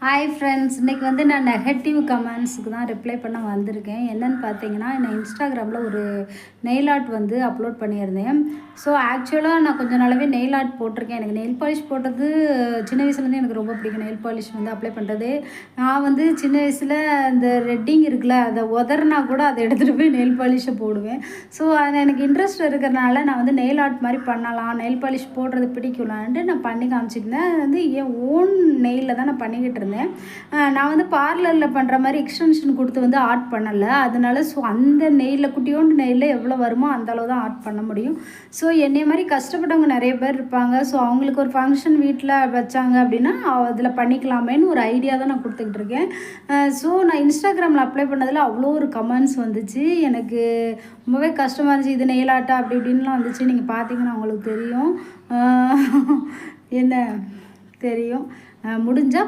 Hi friends, இன்றைக்கி வந்து நான் நெகட்டிவ் கமெண்ட்ஸுக்கு தான் ரிப்ளை பண்ண வந்திருக்கேன். என்னென்னு பார்த்தீங்கன்னா, நான் இன்ஸ்டாகிராமில் ஒரு நெயில் ஆர்ட் வந்து அப்லோட் பண்ணியிருந்தேன். ஸோ ஆக்சுவலாக நான் கொஞ்ச நாளாகவே நெயில் ஆர்ட் போட்டிருக்கேன். எனக்கு நெயில் பாலிஷ் போட்டது சின்ன வயசுலேருந்தே எனக்கு ரொம்ப பிடிக்கும். நெயில் பாலிஷ் வந்து அப்ளை பண்ணுறது. நான் வந்து சின்ன வயசில் இந்த ரெட்டிங் இருக்குல்ல, அதை உதறினா கூட அதை எடுத்துகிட்டு போய் நெயில் பாலிஷை போடுவேன். ஸோ அதில் எனக்கு இன்ட்ரெஸ்ட் இருக்கிறனால நான் வந்து நெயில் ஆர்ட் மாதிரி பண்ணலாம், நெயில் பாலிஷ் போடுறது பிடிக்கலான்ட்டு நான் பண்ணி காமிச்சிருந்தேன். அது வந்து என் ஓன் நெயிலில் தான் நான் பண்ணிக்கிட்டு இருந்தேன். நான் வந்து பார்லரில் பண்ணுற மாதிரி எக்ஸ்டென்ஷன் கொடுத்து வந்து ஆர்ட் பண்ணலை. அதனால ஸோ அந்த நெயிலில் குட்டியோண்டு நெயிலில் எவ்வளோ வருமோ அந்த அளவு தான் ஆர்ட் பண்ண முடியும். ஸோ என்னைய மாதிரி கஷ்டப்பட்டவங்க நிறைய பேர் இருப்பாங்க. ஸோ அவங்களுக்கு ஒரு ஃபங்க்ஷன் வீட்டில் வச்சாங்க அப்படின்னா அதில் பண்ணிக்கலாமேன்னு ஒரு ஐடியா தான் நான் கொடுத்துக்கிட்டு இருக்கேன். ஸோ நான் இன்ஸ்டாகிராமில் அப்ளை பண்ணதில் அவ்வளோ ஒரு கமெண்ட்ஸ் வந்துச்சு. எனக்கு ரொம்பவே கஷ்டமாக இருந்துச்சு. இது நெயில் ஆர்ட்டா அப்படி இப்படின்லாம் வந்துச்சு. நீங்கள் பார்த்தீங்கன்னா உங்களுக்கு தெரியும். என்ன தெரியும். முடிஞ்சால்